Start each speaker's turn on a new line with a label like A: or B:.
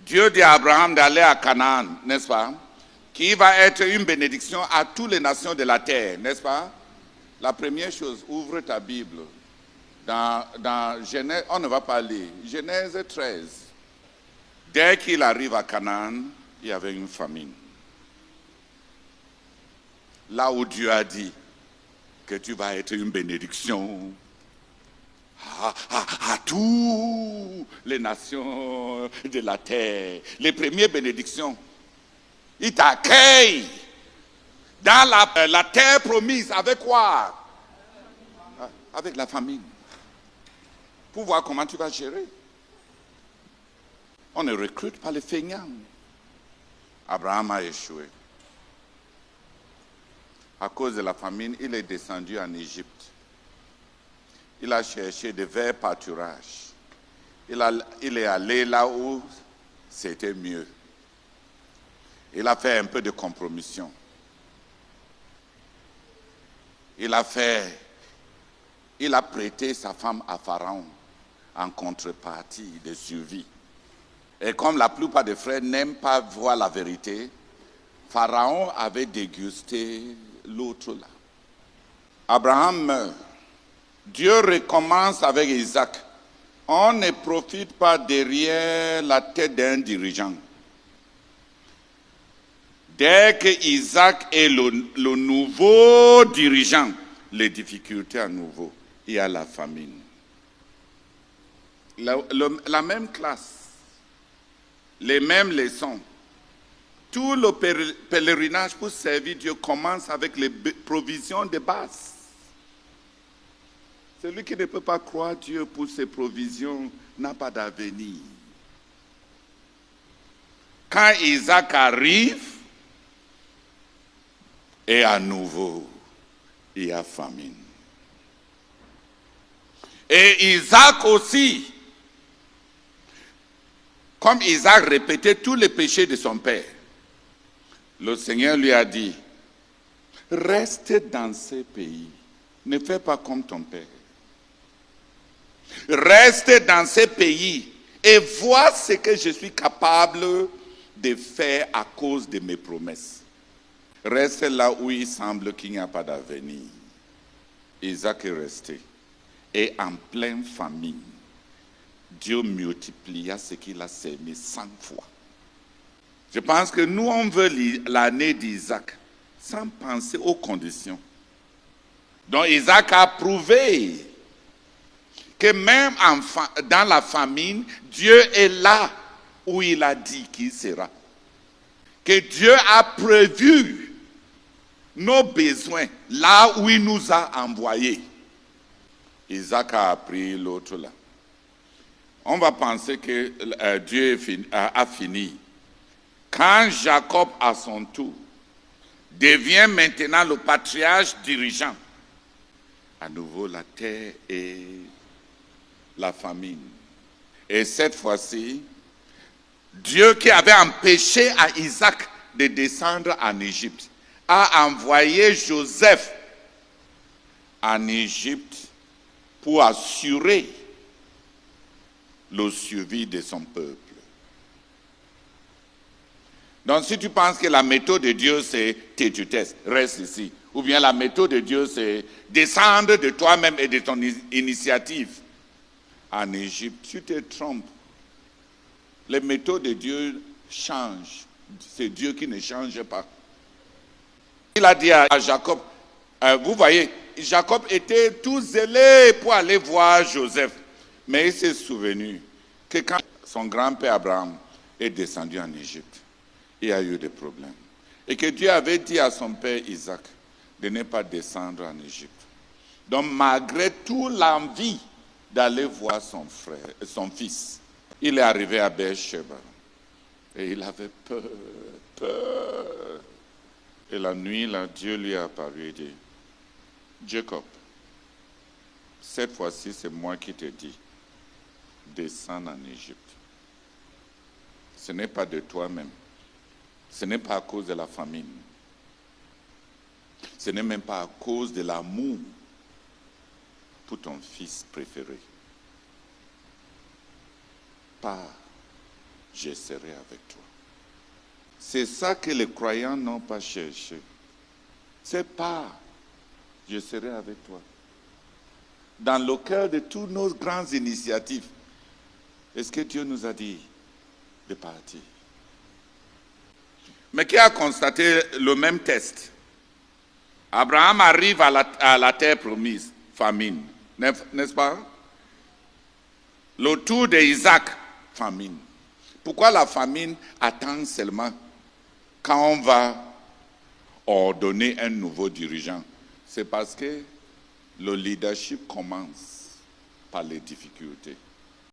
A: Dieu dit à Abraham d'aller à Canaan, n'est-ce pas? Qui va être une bénédiction à toutes les nations de la terre, n'est-ce pas? La première chose, ouvre ta Bible. Dans Genèse, on ne va pas lire. Genèse 13. Dès qu'il arrive à Canaan, il y avait une famine. Là où Dieu a dit que tu vas être une bénédiction à toutes les nations de la terre. Les premières bénédictions. Il t'accueille dans la terre promise. Avec quoi? Avec la famine. Pour voir comment tu vas gérer. On ne recrute pas les feignants. Abraham a échoué. À cause de la famine, il est descendu en Égypte. Il a cherché de verts pâturages. Il est allé là où c'était mieux. Il a fait un peu de compromission. Il a prêté sa femme à Pharaon en contrepartie de survie. Et comme la plupart des frères n'aiment pas voir la vérité, Pharaon avait dégusté l'autre là. Abraham meurt. Dieu recommence avec Isaac. On ne profite pas derrière la tête d'un dirigeant. Dès que Isaac est le nouveau dirigeant, les difficultés à nouveau, il y a la famine. La même classe, les mêmes leçons. Tout le pèlerinage pour servir Dieu commence avec les provisions de base. Celui qui ne peut pas croire Dieu pour ses provisions n'a pas d'avenir. Quand Isaac arrive, et à nouveau, il y a famine. Et Isaac aussi, comme Isaac répétait tous les péchés de son père, le Seigneur lui a dit, reste dans ce pays, ne fais pas comme ton père. Reste dans ce pays et vois ce que je suis capable de faire à cause de mes promesses. Reste là où il semble qu'il n'y a pas d'avenir. Isaac est resté. Et en pleine famine, Dieu multiplia ce qu'il a semé 100 fois. Je pense que nous, on veut l'année d'Isaac sans penser aux conditions. Donc Isaac a prouvé que même dans la famine, Dieu est là où il a dit qu'il sera. Que Dieu a prévu nos besoins là où il nous a envoyés. Isaac a appris l'autre là. On va penser que Dieu a fini. Quand Jacob, à son tour, devient maintenant le patriarche dirigeant, à nouveau la terre et la famine. Et cette fois-ci, Dieu qui avait empêché à Isaac de descendre en Égypte, a envoyé Joseph en Égypte pour assurer le suivi de son peuple. Donc si tu penses que la méthode de Dieu c'est tais-tu-teste, reste ici, ou bien la méthode de Dieu c'est descendre de toi-même et de ton initiative en Égypte, tu te trompes. Les méthodes de Dieu changent. C'est Dieu qui ne change pas. Il a dit à Jacob, vous voyez, Jacob était tout zélé pour aller voir Joseph. Mais il s'est souvenu que quand son grand-père Abraham est descendu en Égypte, il y a eu des problèmes. Et que Dieu avait dit à son père Isaac de ne pas descendre en Égypte. Donc malgré toute l'envie d'aller voir son frère, son fils, il est arrivé à Beersheba. Et il avait peur. Et la nuit, là, Dieu lui a apparu et dit, Jacob, cette fois-ci, c'est moi qui te dis, descends en Égypte. Ce n'est pas de toi-même. Ce n'est pas à cause de la famine. Ce n'est même pas à cause de l'amour pour ton fils préféré. Pars je serai avec toi. C'est ça que les croyants n'ont pas cherché. C'est pas, je serai avec toi. Dans le cœur de toutes nos grandes initiatives, est-ce que Dieu nous a dit de partir? Mais qui a constaté le même test? Abraham arrive à la terre promise, famine, n'est-ce pas? Le tour d'Isaac, famine. Pourquoi la famine attend seulement quand on va ordonner un nouveau dirigeant? C'est parce que le leadership commence par les difficultés.